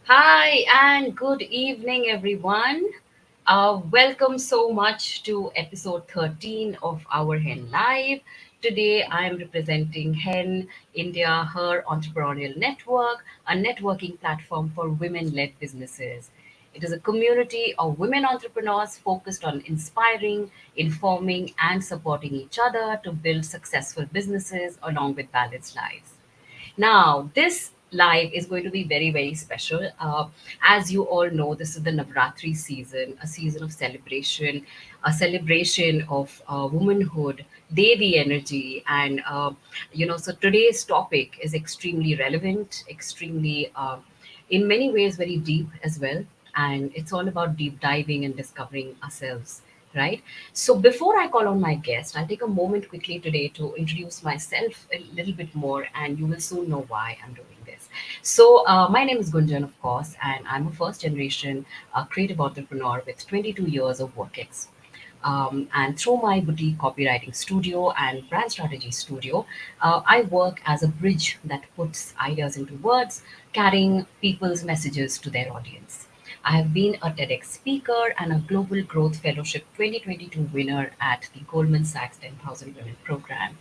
Hi and good evening, everyone. Welcome so much to episode 13 of our Hen Live. Today, I am representing Hen India, her entrepreneurial network, a networking platform for women led businesses. It is a community of women entrepreneurs focused on inspiring, informing, and supporting each other to build successful businesses along with balanced lives. Now, this live is going to be very, very special. As you all know, this is the Navratri season, a season of celebration, a celebration of womanhood, Devi energy. So today's topic is extremely relevant, extremely, in many ways, very deep as well. And it's all about deep diving and discovering ourselves, right? So before I call on my guest, I'll take a moment quickly today to introduce myself a little bit more, and you will soon know why I'm doing this. So my name is Gunjan, of course, and I'm a first generation creative entrepreneur with 22 years of work ex. And through my boutique copywriting studio and brand strategy studio, I work as a bridge that puts ideas into words, carrying people's messages to their audience. I have been a TEDx speaker and a Global Growth Fellowship 2022 winner at the Goldman Sachs 10,000 Women program.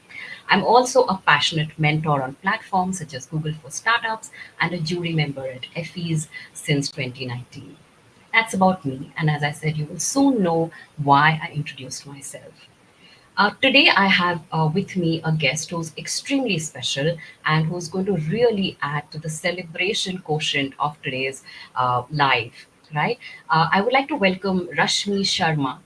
I'm also a passionate mentor on platforms such as Google for Startups and a jury member at Effie's since 2019. That's about me, and as I said, you will soon know why I introduced myself. Today, I have with me a guest who's extremely special and who's going to really add to the celebration quotient of today's live, right? I would like to welcome Rashmi Sharma.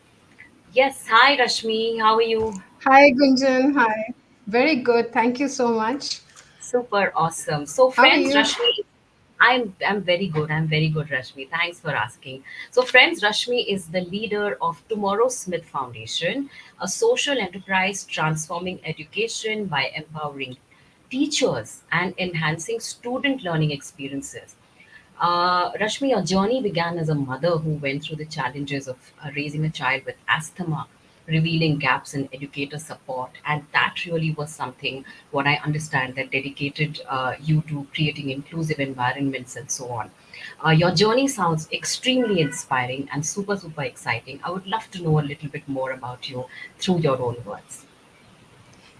Yes, hi Rashmi, how are you? Hi, Gunjan. Hi. Very good. Thank you so much. Super awesome. So, How are friends, you? Rashmi, I'm very good. I'm very good, Rashmi. Thanks for asking. So, friends, Rashmi is the leader of Tomorrow Smith Foundation, a social enterprise transforming education by empowering teachers and enhancing student learning experiences. Rashmi, your journey began as a mother who went through the challenges of raising a child with asthma, revealing gaps in educator support, and that really was something, what I understand, that dedicated you to creating inclusive environments and so on. Your journey sounds extremely inspiring and super, super exciting. I would love to know a little bit more about you through your own words.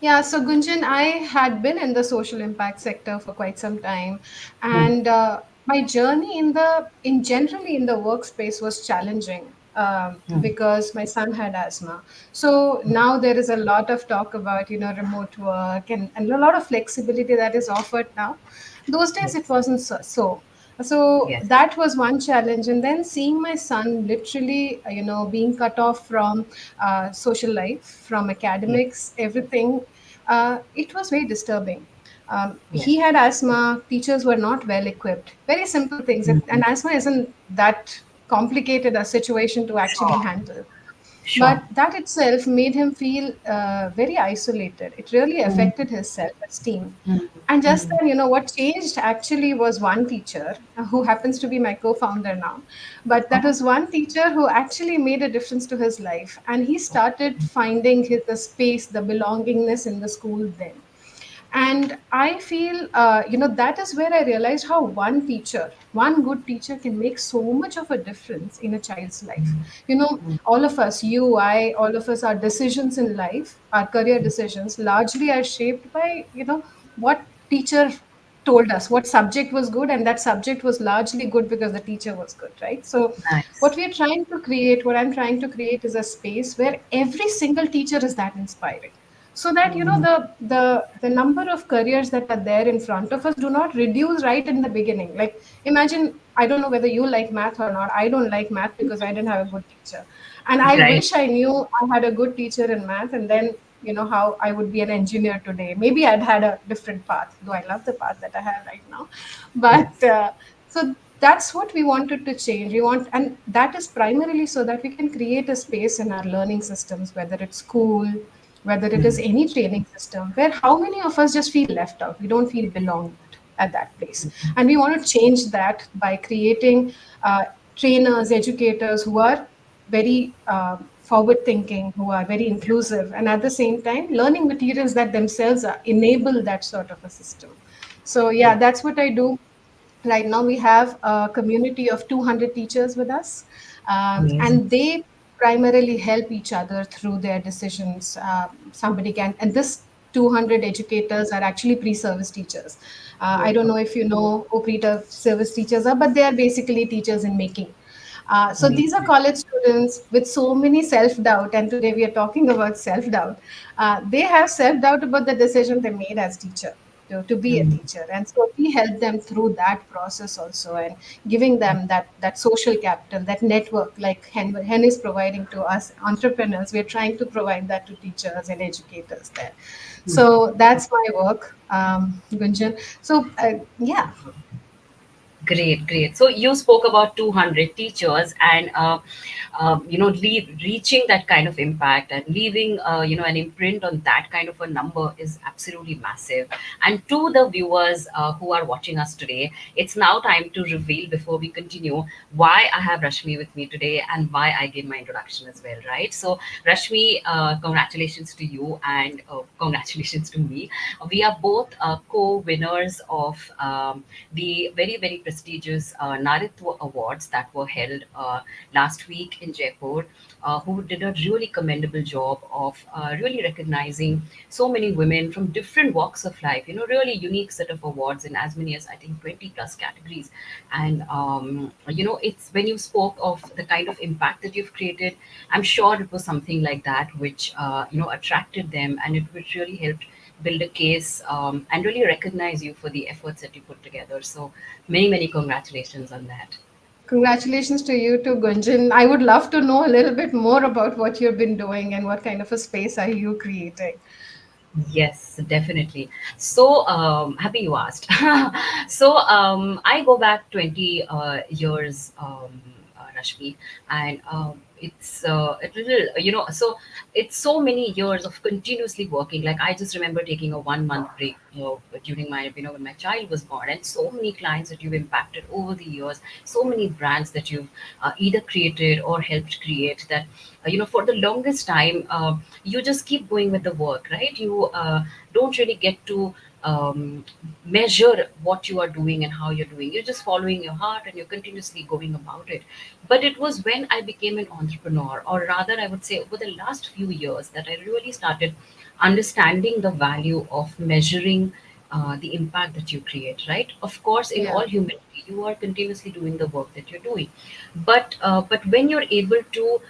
Yeah, so Gunjan, I had been in the social impact sector for quite some time, Hmm. and my journey in generally in the workspace was challenging Hmm. because my son had asthma. So now there is a lot of talk about remote work and a lot of flexibility that is offered now. Those days it Yes. wasn't so Yes. that was one challenge, and then seeing my son literally being cut off from social life, from Yes. academics, everything, it was very disturbing. Yes. He had asthma, teachers were not well equipped, very simple things, and Mhm. asthma isn't that complicated a situation to actually Sure. handle. Sure. But that itself made him feel very isolated. It really Mhm. affected his self esteem. Mhm. And just Mhm. then, what changed actually was one teacher who happens to be my co founder now. But that Oh. was one teacher who actually made a difference to his life. And he started finding the space, the belongingness in the school then. And I feel that is where I realized how one good teacher can make so much of a difference in a child's life. All of us, you, I, all of us, our decisions in life, our career decisions largely are shaped by what teacher told us, what subject was good, and that subject was largely good because the teacher was good, right? So Nice. what I'm trying to create is a space where every single teacher is that inspiring, so that Mm. the number of careers that are there in front of us do not reduce right in the beginning. Like, imagine, I don't know whether you like math or not. I don't like math because I didn't have a good teacher, and I Right. wish I knew I had a good teacher in math, and then how I would be an engineer today. Maybe I'd had a different path, though I love the path that I have right now. But Yes. so that's what we wanted to change. We want, and that is primarily so that we can create a space in our learning systems, whether it's school, whether it is Mm. any training system, where how many of us just feel left out? We don't feel belonged at that place. And we want to change that by creating trainers, educators who are very forward thinking, who are very inclusive, and at the same time, learning materials that themselves enable that sort of a system. So, yeah, Yes. that's what I do. Right now, we have a community of 200 teachers with us, Amazing. and they primarily help each other through their decisions. Somebody can, and this 200 educators are actually pre-service teachers. I don't know if you know who pre-service teachers are, but they are basically teachers in making. So these are Amazing. college students with so many self-doubt, and today we are talking about self-doubt. They have self-doubt about the decision they made as teacher to be a Mm. teacher, and so we help them through that process also, and giving them that social capital, that network, like Hen is providing to us entrepreneurs. We're trying to provide that to teachers and educators there. So that's my work, Gunjan. So yeah. Great, great. So you spoke about 200 teachers and, reaching that kind of impact and leaving, an imprint on that kind of a number is absolutely massive. And to the viewers who are watching us today, it's now time to reveal before we continue why I have Rashmi with me today and why I gave my introduction as well, right? So, Rashmi, congratulations to you and congratulations to me. We are both co-winners of the very, very prestigious Naritwa Awards that were held last week in Jaipur, who did a really commendable job of really recognizing so many women from different walks of life, really unique set of awards in as many as I think 20 plus categories. And, it's when you spoke of the kind of impact that you've created, I'm sure it was something like that which, attracted them and it which really helped build a case and really recognize you for the efforts that you put together. So many, many congratulations on that. Congratulations to you too, Gunjan. I would love to know a little bit more about what you've been doing and what kind of a space are you creating. Yes, definitely. So happy you asked. So I go back 20 years, Rashmi, and it's a little, so it's so many years of continuously working. Like I just remember taking a 1 month break during my, when my child was born, and so many clients that you've impacted over the years, so many brands that you've either created or helped create that, for the longest time, you just keep going with the work, right? You don't really get to measure what you are doing and how you're doing. You're just following your heart and you're continuously going about it. But it was when I became an entrepreneur, or rather, I would say over the last few years, that I really started understanding the value of measuring the impact that you create, right? Of course, in Yeah. all humanity, you are continuously doing the work that you're doing. But when you're able to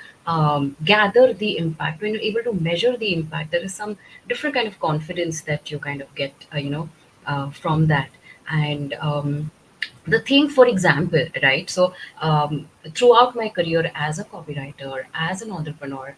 gather the impact, when you're able to measure the impact, there is some different kind of confidence that you kind of get, from that. And the thing, for example, right? So throughout my career as a copywriter, as an entrepreneur,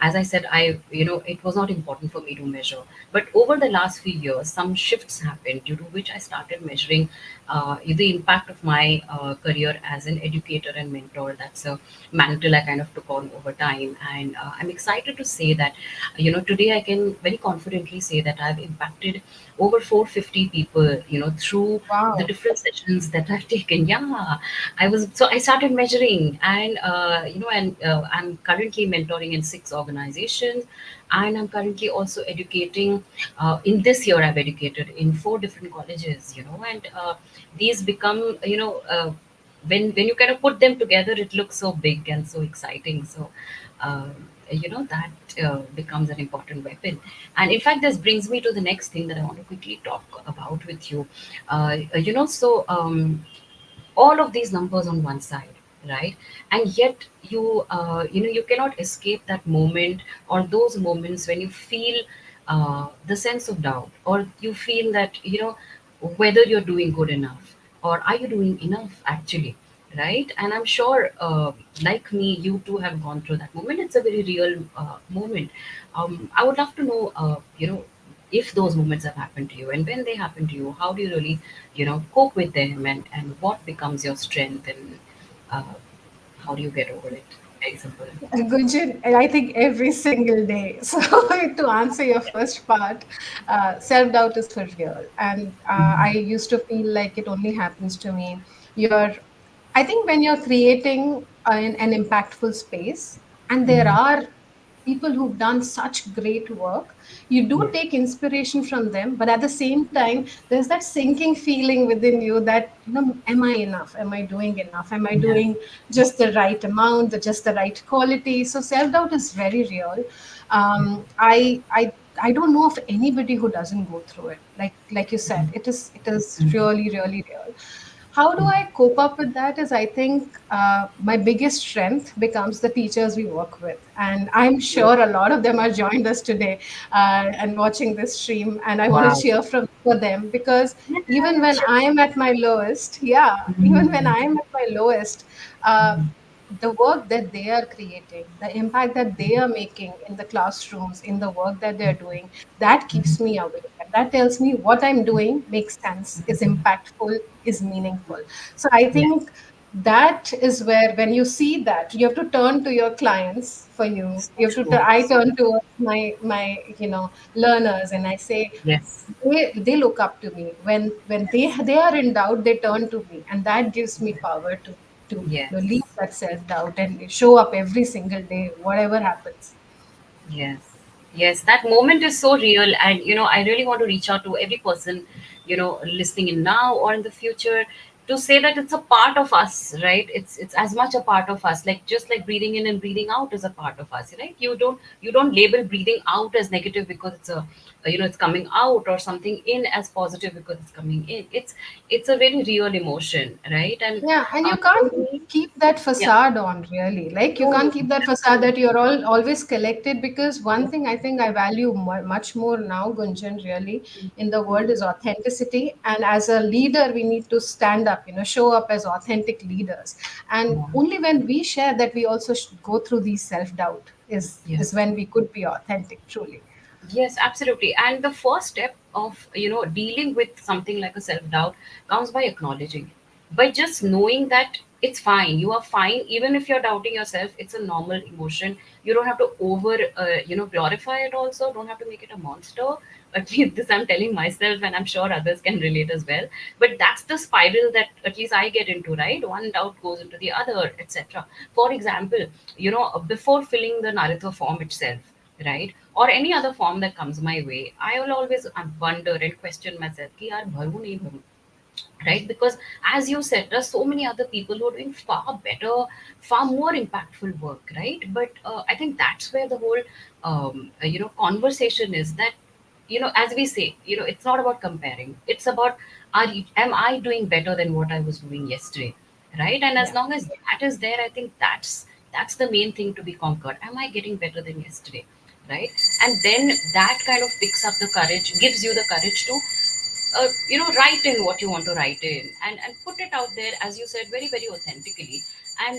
as I said, it was not important for me to measure. But over the last few years, some shifts happened due to which I started measuring the impact of my career as an educator and mentor. That's a mantle I kind of took on over time. And I'm excited to say that, today I can very confidently say that I've impacted over 450 people, through the Wow. different sessions that I've taken. Yeah, I started measuring, and I'm currently mentoring in 6 organizations, and I'm currently also educating. In this year, I've educated in 4 different colleges, and these become, when you kind of put them together, it looks so big and so exciting. So. That becomes an important weapon. And in fact, this brings me to the next thing that I want to quickly talk about with you. All of these numbers on one side, right? And yet you cannot escape that moment, or those moments when you feel the sense of doubt, or you feel that, whether you're doing good enough, or are you doing enough actually, right? And I'm sure, like me, you too have gone through that moment. It's a very real moment. I would love to know, if those moments have happened to you, and when they happen to you, how do you really, cope with them, and what becomes your strength, and uh, how do you get over it? Very simple. Gunjan, I think every single day. So, to answer your first part, self doubt is for real. And I used to feel like it only happens to me. You're, I think, when you're creating an impactful space, and there are people who've done such great work. You do Yes. take inspiration from them, but at the same time, there's that sinking feeling within you that, am I enough? Am I doing enough? Am I Yeah. doing just the right amount, just the right quality? So self doubt is very real. I don't know of anybody who doesn't go through it. Like you said, it is really really real. How do I cope up with that? Is I think my biggest strength becomes the teachers we work with, and I'm Yes. sure a lot of them are joined us today and watching this stream. And I want to Wow. cheer for them because Yeah, even when I am at my lowest, yeah, even when I am at my lowest, uh, the work that they are creating, the impact that they are making in the classrooms, in the work that they're doing, that keeps me awake. And that tells me what I'm doing makes sense, is impactful, is meaningful. So I yeah, think that is where, when you see that, you have to turn to your clients for you. so You have to, true. I turn to my learners, and I say, Yes. they look up to me. When they are in doubt, they turn to me, and that gives me power to leave Yes. that self doubt and show up every single day, whatever happens. Yes, yes, that moment is so real. And, I really want to reach out to every person, listening in now or in the future, to say that it's a part of us, right? It's as much a part of us, like just like breathing in and breathing out is a part of us, right? You don't label breathing out as negative because it's coming out, or something in as positive because it's coming in. It's a very real emotion, right? And Yeah, and you for can't me, keep that yeah, facade on, really. Like, you no, can't keep that facade that you're all always collected, because one thing I think I value much more now, Gunjan, really, in the world is authenticity. And as a leader, we need to stand up, show up as authentic leaders. And yeah. only when we share that we also go through these self doubt Yeah. is when we could be authentic, truly. Yes, absolutely. And the first step of, dealing with something like a self-doubt comes by acknowledging it. By just knowing that it's fine. You are fine. Even if you're doubting yourself, it's a normal emotion. You don't have to glorify it also. Don't have to make it a monster. At least this I'm telling myself, and I'm sure others can relate as well. But that's the spiral that at least I get into, right? One doubt goes into the other, etc. For example, before filling the Naruto form itself, right, or any other form that comes my way, I will always wonder and question myself कि यार भरूं नहीं भरूं, right? Because as you said, there's so many other people who are doing far better, far more impactful work, right? But I think that's where the whole conversation is, that as we say, it's not about comparing, it's about, am I doing better than what I was doing yesterday, right? And as Yeah. long as that is there, I think that's the main thing to be conquered. Am I getting better than yesterday, right? And then that kind of picks up the courage, gives you the courage to write in what you want to write in, and put it out there, as you said, very very authentically. And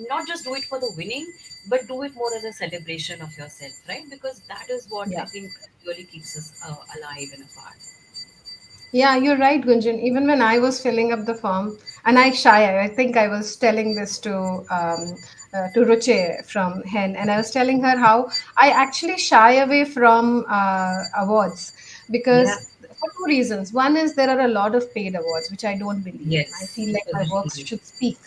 not just do it for the winning, but do it more as a celebration of yourself, right? Because that is what I Yeah. think really keeps us alive and apart. Yeah, you're right, Gunjan. Even when I was filling up the form, and I think I was telling this to Ruche from Hen, and I was telling her how I actually shy away from awards, Yeah. because for two reasons. One is there are a lot of paid awards, which I don't believe in. I Yes, feel like my work agree. should speak.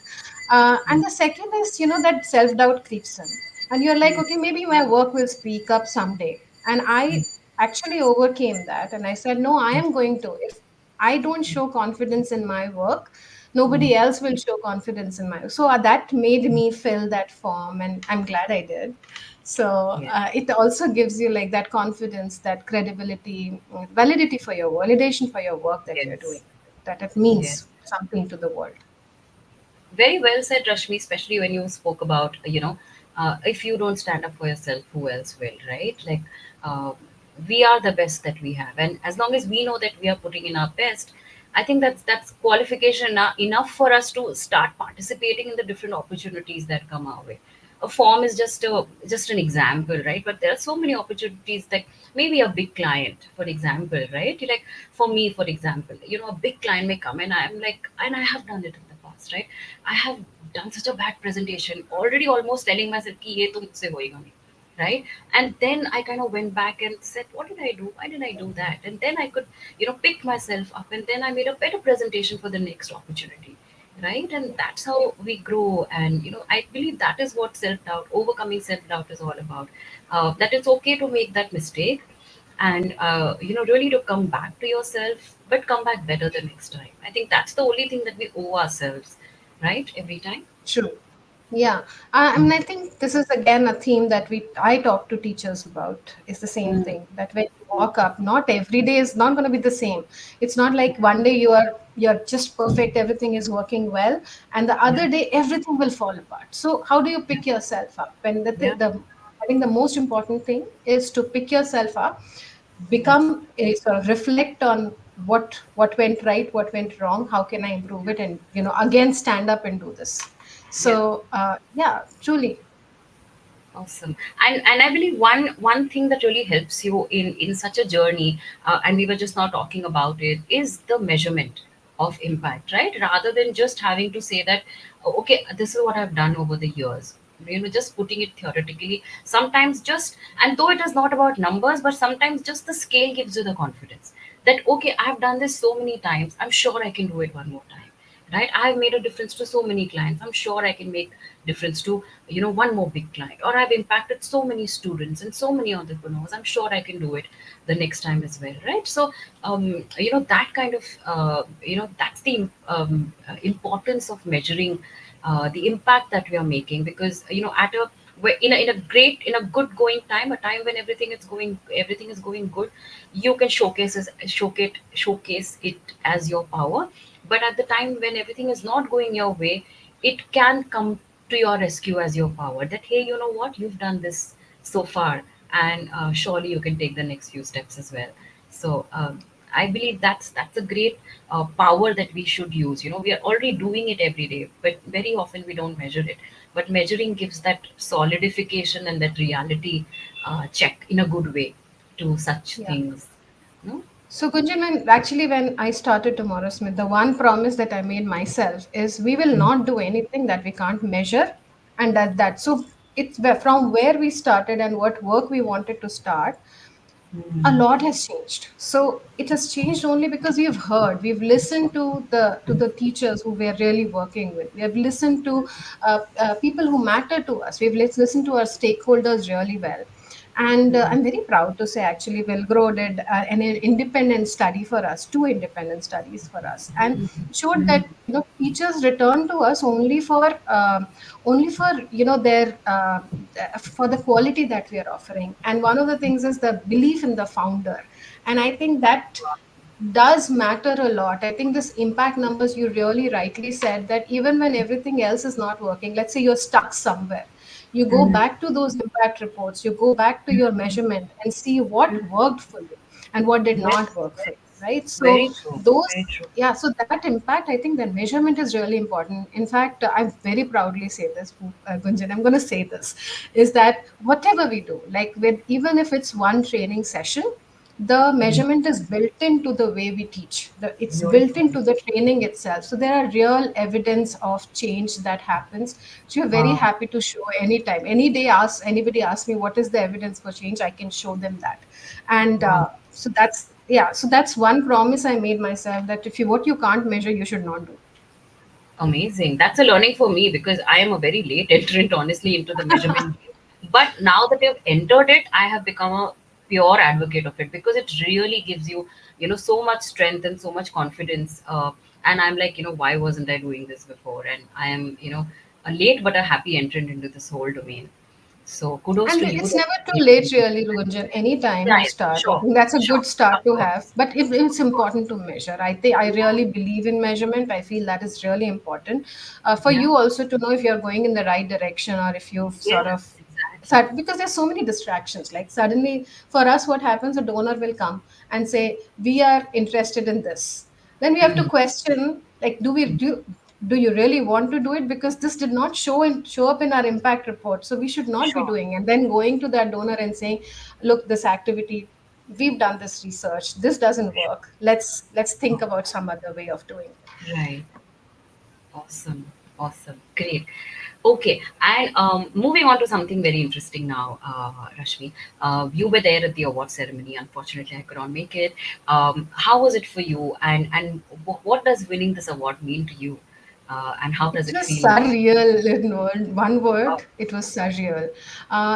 And the second is, that self doubt creeps in, and you're like, okay, maybe my work will speak up someday. And I actually overcame that, and I said, no, I am going to. If I don't show confidence in my work, nobody else will show confidence in my work. So that made me fill that form, and I'm glad I did. So Yeah. it also gives you like that confidence, that credibility, validity for your validation for your work that you're doing, Yes. that it Yes. means something to the world. Very well said, Rashmi, especially when you spoke about, if you don't stand up for yourself, who else will, right? Like, uh, we are the best that we have. And as long as we know that we are putting in our best, I think that's qualification enough for us to start participating in the different opportunities that come our way. A form is just an example, right? But there are so many opportunities, like maybe a big client, for example, right? Like for me, for example, a big client may come, and I'm like, and I have done it in the past, right? I have done such a bad presentation, already almost telling myself कि ये तो मुझसे होएगा नहीं, right? And then I kind of went back and said, what did I do? Why did I do that? And then I could, pick myself up, and then I made a better presentation for the next opportunity, right? And that's how we grow. And I believe that is what self-doubt, overcoming self-doubt is all about. That it's okay to make that mistake, and really to come back to yourself, but come back better the next time. I think that's the only thing that we owe ourselves, right? Every time. True. Yeah, I mean, I think this is again a theme that I talk to teachers about. Is the same Mm. thing that when you walk up, not every day is not going to be the same. It's not like one day you're just perfect, everything is working well, and the Yeah. other day everything will fall apart. So how do you Yeah. pick yourself up? When Yeah. the I think the most important thing is to pick yourself up, Yes. become a sort of reflect on what went right, what went wrong, how can I improve it, and again stand up and do this. Yeah. So yeah, truly. Awesome. And I believe one thing that really helps you in such a journey, and we were just now talking about it, is the measurement of impact, right? Rather than just having to say that, "Oh, okay, this is what I've done over the years." Just putting it theoretically. Sometimes just, and though it is not about numbers, but sometimes just the scale gives you the confidence that, okay, I've done this so many times. I'm sure I can do it one more time, right? I've made a difference to so many clients. I'm sure I can make difference to one more big client, or I've impacted so many students and so many entrepreneurs. I'm sure I can do it the next time as well, right? So that kind of that's the importance of measuring the impact that we are making, because at a in a good going time, a time when everything is going good, you can showcase it as your power. But at the time when everything is not going your way, it can come to your rescue as your power, that hey, you know what, you've done this so far, and surely you can take the next few steps as well. So I believe that's a great power that we should use. We are already doing it every day, but very often we don't measure it. But measuring gives that solidification and that reality check in a good way to such Yeah. things. No. So, Gunjan, when I started Tomorrow Smith, the one promise that I made myself is we will not do anything that we can't measure, and that. So, from where we started and what work we wanted to start, a Mm. lot has changed. So it has changed only because we've listened to the teachers who we're really working with. We have listened to people who matter to us. Listened to our stakeholders really well. And Mm. I'm very proud to say, actually, Velgro did an independent study for us, two independent studies for us, and showed that teachers return to us only for their for the quality that we are offering. And one of the things is the belief in the founder, and I think that does matter a lot. I think this impact numbers, you really rightly said that even when everything else is not working, let's say you're stuck somewhere, you go Mm. back to those impact reports, you go back to your measurement and see what worked for you and what did Yes, not work for yes. you, right? So Very true. those, Very true. yeah, so that impact, I think that measurement is really important. In fact, I very proudly say this, Gunjan, I'm going to say this, is that whatever we do, like with, even if it's one training session, the Mm. measurement is built into the way we teach. It's built Beautiful. into the training itself. So there are real evidence of change that happens. So you're very Wow. happy to show anytime. Any day, ask anybody, ask me what is the evidence for change, I can show them that. And Wow. so that's, yeah. So that's one promise I made myself, that if you what you can't measure, you should not do. Amazing. That's a learning for me, because I am a very late entrant, honestly, into the measurement game. But now that I've entered it, I have become a pure advocate of it, because it really gives you, so much strength and so much confidence. And I'm like, why wasn't I doing this before? And I am, a late but a happy entrant into this whole domain. So kudos And to you. it's That never too you're late, making it. really, Runjan. Anytime Yeah, you yeah, start, I sure, think that's a sure, good start of to course, have. But it's of course. important to measure. I think I really believe in measurement. I feel that is really important for Yeah. you also to know if you're going in the right direction, or if you've sort Yes, of exactly. because there's so many distractions. Like suddenly, for us, what happens? A donor will come and say, "We are interested in this." Then we have to Mm. question, like, do you really want to do it, because this did not show up in our impact report, so we should not be Sure. doing. And then going to that donor and saying, look, this activity, we've done this research, this doesn't work, let's think about some other way of doing it. Right. Awesome. Awesome. Great. Okay. And moving on to something very interesting now, Rashmi. You were there at the award ceremony. Unfortunately, I could not make it. How was it for you? And what does winning this award mean to you? And how does It it was feel now? surreal in one Oh, word. It was surreal.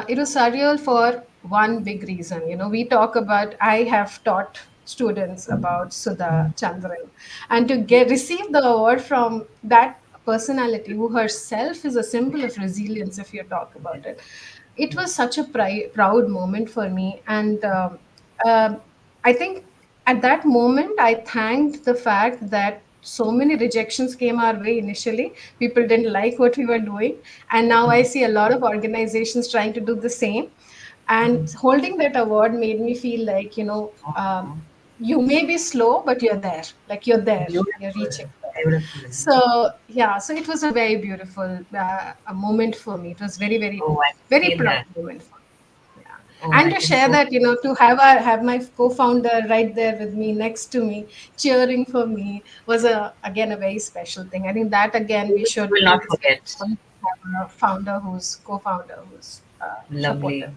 It was surreal for one big reason. We talk about, I have taught students about Sudha Chandran, and to yeah, get receive the award from that personality who herself is a symbol of resilience, if you talk yeah, about it. It yeah. was such a proud moment for me. And um I think at that moment, I thanked the fact that so many rejections came our way initially. People didn't like what we were doing. And now I Mhm, see a lot of organizations trying to do the same. And mhm. holding that award made me feel like, Oh, you may be slow, but you're there. Like you're there, you're beautiful, reaching there. beautiful. So, yeah, so it was a very beautiful a moment for me. It was very, very, Oh, I can very feel proud that. moment for me. Yeah. Oh, And I to can share so. that, to have my co-founder right there with me, next to me, cheering for me, was again a very special thing. I think that again we You should will do not this forget. have a founder who's co-founder who's supportive. Lovely,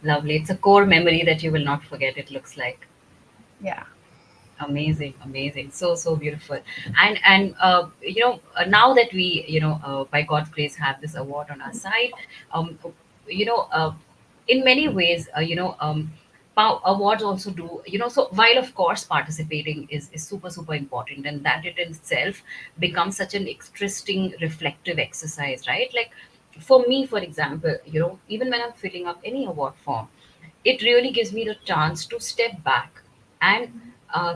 lovely. It's a core memory that you will not forget, it looks like. Yeah. Amazing, amazing. So, so beautiful. And now that we, by God's grace, have this award on our side, um, you know, in many ways, awards also do, so while of course participating is super, super important, and that it in itself becomes such an interesting reflective exercise, right? Like for me, for example, even when I'm filling up any award form, it really gives me the chance to step back and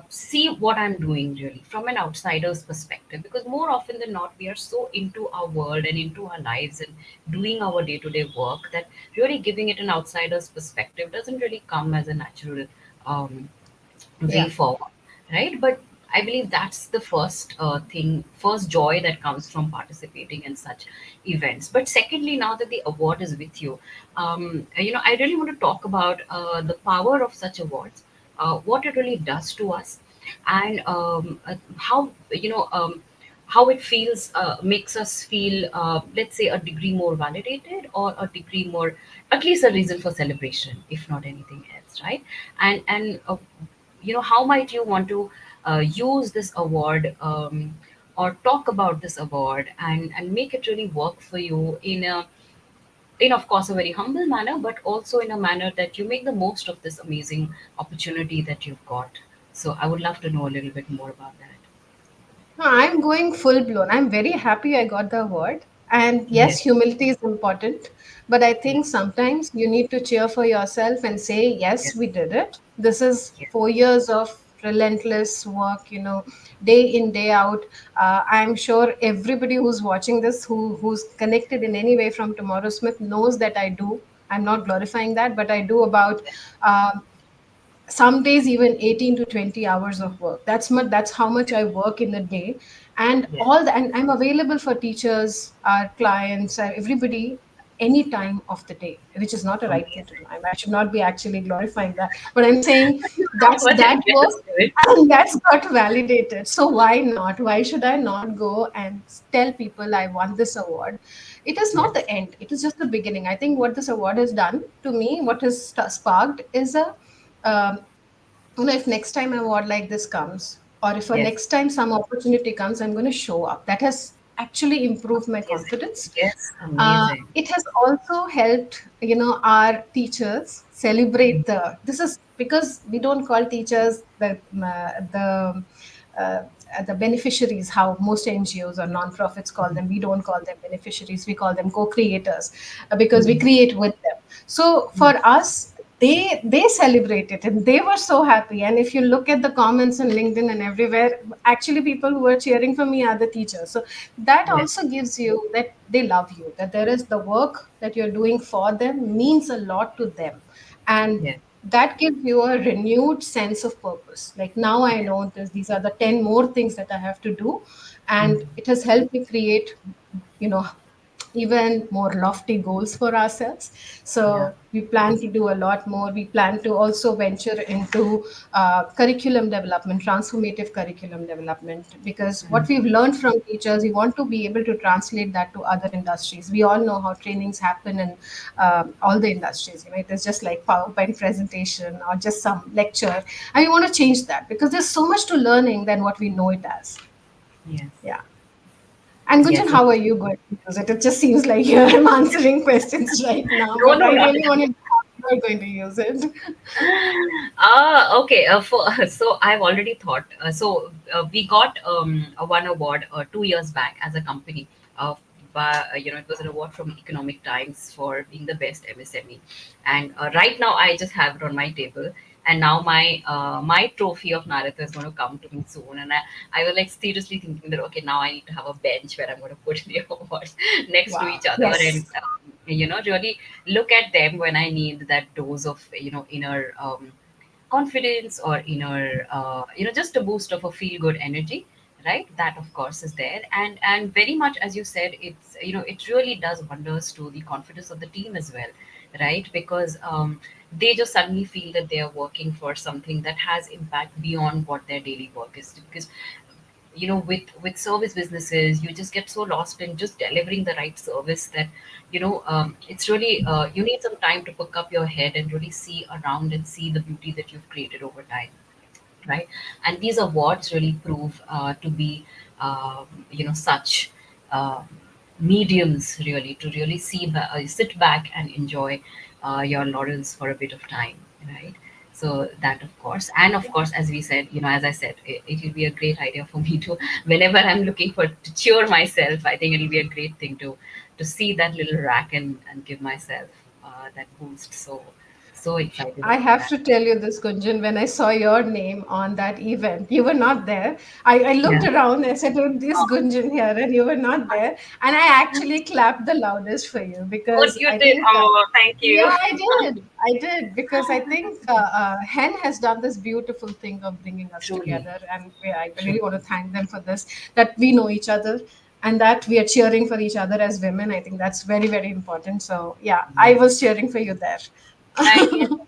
see what I'm doing really from an outsider's perspective. Because more often than not, we are so into our world and into our lives and doing our day to day work that really giving it an outsider's perspective doesn't really come as a natural um, way Yeah. forward, right? But I believe that's the first first joy that comes from participating in such events. But secondly, now that the award is with you, I really want to talk about the power of such awards, what it really does to us, and how how it feels makes us feel, let's say, a degree more validated, or a degree more, at least a reason for celebration, if not anything else, right? And how might you want to use this award, or talk about this award, and make it really work for you in of course a very humble manner, but also in a manner that you make the most of this amazing opportunity that you've got. So I would love to know a little bit more about that. No, I'm going full blown. I'm very happy I got the award. And yes, Yes, humility is important. But I yes, think sometimes you need to cheer for yourself and say, yes, yes, we did it. This is yes, 4 years of relentless work, day in, day out. I'm sure everybody who's watching this, who's connected in any way from Tomorrow Smith, knows that I do. I'm not glorifying that, but I do about um, some days even 18 to 20 hours of work. That's how much I work in a day. And yes, all that, and I'm available for teachers, our clients, everybody, any time of the day, which is not a right thing to do. amazing. I should not be actually glorifying that, but I'm saying No, that's but that yes, work, do it. and that's got validated. So why not? Why should I not go and tell people I won this award? It is not Yes, the end, it is just the beginning. I think what this award has done to me, what has sparked, is a um, if next time an award like this comes, or if a yes, next time some opportunity comes, I'm going to show up. That has actually improved my amazing. confidence. Yes, amazing. It has also helped, our teachers celebrate this is because we don't call teachers uh, the beneficiaries, how most NGOs or non-profits call them. We don't call them beneficiaries, we call them co-creators, because we Mhm. create with them. So for us, they celebrated and they were so happy. And if you look at the comments on LinkedIn and everywhere, actually people who were cheering for me are the teachers. So that Yes, also gives you that they love you, that there is the work that you're doing for them means a lot to them. And yes, that gives you a renewed sense of purpose. Like now I yes. know this, these are the 10 more things that I have to do. And Mhm. it has helped me create, you know, even more lofty goals for ourselves. Yeah. So we plan to do a lot more. We plan to also venture into curriculum development, transformative curriculum development, because what Mhm. we've learned from teachers, we want to be able to translate that to other industries. We all know how trainings happen in all the industries. It is just like PowerPoint presentation or just some lecture, and we want to change that because there's so much to learning than what we know it as. Yes. Yeah. And Gunjan, Yes. how are you going to use it? It just seems like you're answering questions right now, No, but no, I not really want to know how you're going to use it. Okay. So I've already thought. We got a one award 2 years back as a company. It was an award from Economic Times for being the best MSME. And right now, I just have it on my table. And now my trophy of Narada is going to come to me soon. And I was like seriously thinking that okay, now I need to have a bench where I'm going to put the awards next to Wow. each other and Yes. really look at them when I need that dose of inner confidence or inner just a boost of a feel good energy, right? That of course is there, and very much as you said, it's it really does wonders to the confidence of the team as well, right? Because they just suddenly feel that they are working for something that has impact beyond what their daily work is, because with service businesses you just get so lost in just delivering the right service that it's really you need some time to pick up your head and really see around and see the beauty that you've created over time, right? And these awards really prove to be such uh, mediums really to really sit back and enjoy your laurels for a bit of time, right? So that of course, and of course, as we said, as I said, it will be a great idea for me to whenever I'm looking for to cheer myself, I think it'll be a great thing to see that little rack and give myself that boost. So excited I about have that. to tell you this, Gunjan, when I saw your name on that event, you were not there. I looked Yeah. around and I said, oh, this Gunjan here, and you were not there. And I actually clapped the loudest for you What because you I did? think, Oh, thank yeah, you. I did. I did because I think Hen has done this beautiful thing of bringing us Truly, together. And I really truly. want to thank them for this, that we know each other and that we are cheering for each other as women. I think that's very, very important. So, yeah, I Yes. was cheering for you there. Thank you.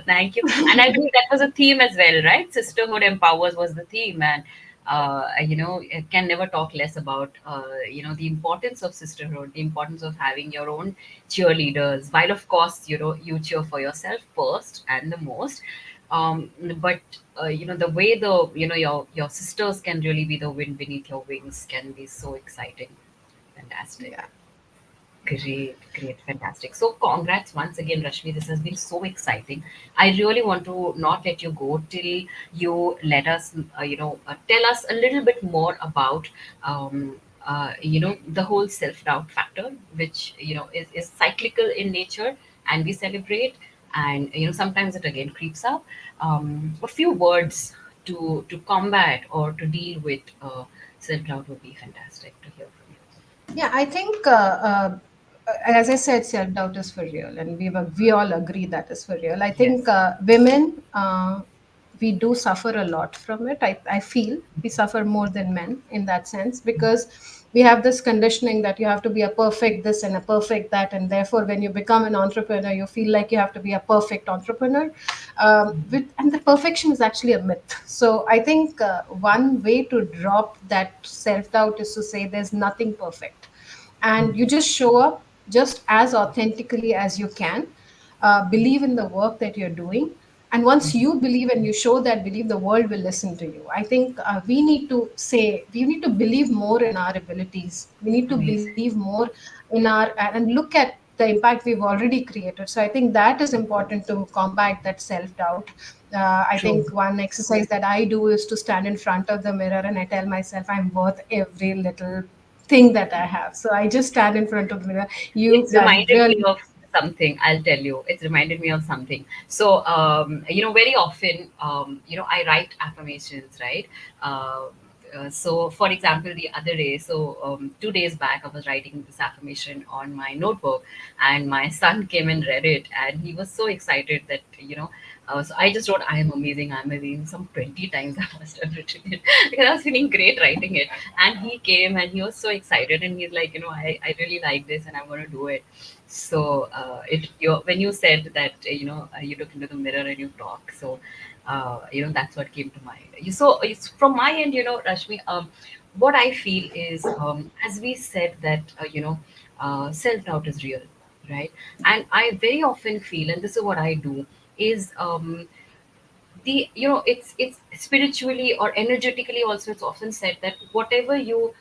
Thank you. And I believe that was a theme as well, right? Sisterhood empowers was the theme, and it can never talk less about the importance of sisterhood, the importance of having your own cheerleaders. While of course you cheer for yourself first and the most, but the way your sisters can really be the wind beneath your wings can be so exciting, fantastic. Yeah. Great, great, fantastic. So, congrats once again, Rashmi. This has been so exciting. I really want to not let you go till you let us, tell us a little bit more about, the whole self doubt factor, which is cyclical in nature, and we celebrate, and sometimes it again creeps up. A few words to combat or to deal with self doubt would be fantastic to hear from you. Yeah, I think, as I said, self doubt is for real, and we all agree that is for real. I think Yes. women, we do suffer a lot from it. I feel we suffer more than men in that sense because we have this conditioning that you have to be a perfect this and a perfect that, and therefore, when you become an entrepreneur, you feel like you have to be a perfect entrepreneur. And the perfection is actually a myth. So I think one way to drop that self doubt is to say there's nothing perfect, and you just show up just as authentically as you can. Believe in the work that you're doing, and once you believe and you show that belief, the world will listen to you. I think we need to believe more in our abilities. We need to Amazing. believe more in our and look at the impact we've already created. So I think that is important to combat that self doubt. I True. think one exercise that I do is to stand in front of the mirror and I tell myself I'm worth every little thing that I have. So I just stand in front of the mirror. You It's that reminded me really. of something. I'll tell you. It's reminded me of something. So, very often, I write affirmations, right? Uh, so, for example, the other day, 2 days back, I was writing this affirmation on my notebook, and my son came and read it, and he was so excited that, so I just wrote, I am amazing, I'm amazing, some 20 times I must have written it because I was feeling great writing it. And he came and he was so excited, and he's like, I really like this and I'm going to do it. So, when you said that, you look into the mirror and you talk. So, that's what came to mind. So, it's from my end, Rashmi, what I feel is, as we said that, self doubt is real, right? And I very often feel, and this is what I do, is it's spiritually or energetically also, it's often said that whatever you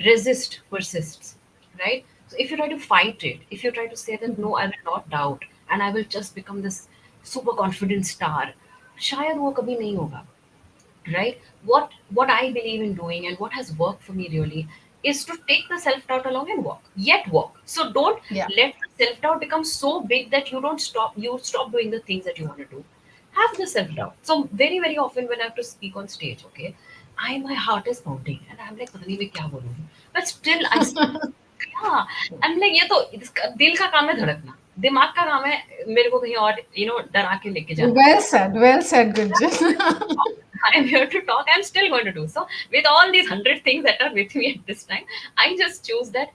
resist persists, right? So if you try to fight it, if you try to say that Mhm. no, I will not doubt and I will just become this super confident star, शायद वो कभी नहीं होगा, right? What I believe in doing and what has worked for me really is to take the self doubt along and walk, yet walk. So don't Yeah. let the self doubt become so big that you stop doing the things that you want to do. Have the self doubt. So very often when I have to speak on stage, okay, my heart is pounding and I'm like, पता नहीं मैं क्या बोलूँगी, but still I speak. हाँ, I'm like ये तो दिल का काम है धड़कना, दिमाग का काम है मेरे को कहीं और डरा के लेके जाना. Well said. Well said, Gunjan. I'm here to talk. I'm still going to do so with all these 100 things that are with me at this time. I just choose that,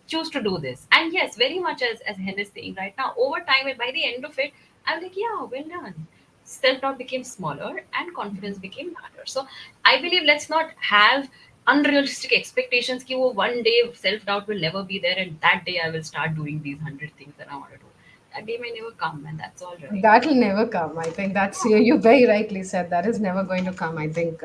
choose to do this. And yes, very much as Hen is saying right now, over time, and by the end of it, I'm like, yeah, well done. Self doubt became smaller and confidence became larger. So I believe let's not have unrealistic expectations. Ki wo one day self doubt will never be there, and that day I will start doing these 100 things that I want to do. That day may never come, and that's all right. That will never come. I think that's you very rightly said. That is never going to come. I think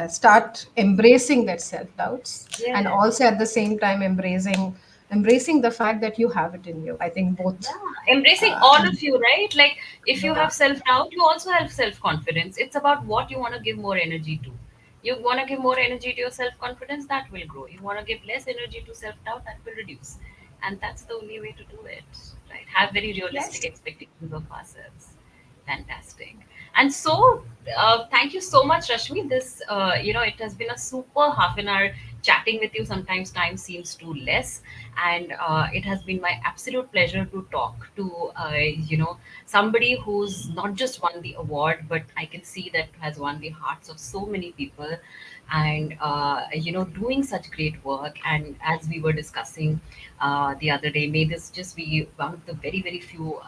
start embracing that self doubts, and Yeah. also at the same time embracing the fact that you have it in you. I think both. Yeah, embracing Uh, all of you, right? Like if you yeah. have self doubt, you also have self confidence. It's about what you want to give more energy to. You want to give more energy to your self confidence, that will grow. You want to give less energy to self doubt, that will reduce. And that's the only way to do it, right? Have very realistic Yes. expectations of ourselves. Fantastic. And so, thank you so much, Rashmi. It has been a super half an hour chatting with you. Sometimes time seems too less, and it has been my absolute pleasure to talk to, somebody who's not just won the award, but I can see that has won the hearts of so many people, and doing such great work. And as we were discussing the other day, may this just be one of the very few,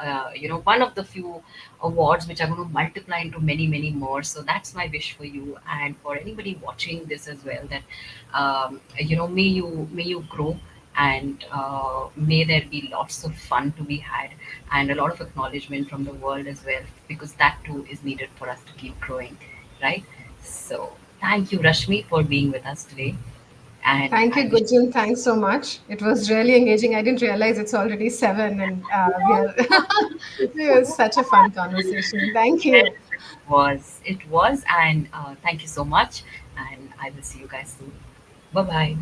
one of the few awards which are going to multiply into many more. So that's my wish for you and for anybody watching this as well, that may you grow, and may there be lots of fun to be had and a lot of acknowledgement from the world as well, because that too is needed for us to keep growing, right? So thank you, Rashmi, for being with us today, and Thank I you, wish Gunjan. Thanks so much. It was really engaging. I didn't realize it's already 7, and we are. It was such a fun conversation. Thank yes, you. it was, and thank you so much, and I will see you guys soon. Bye bye.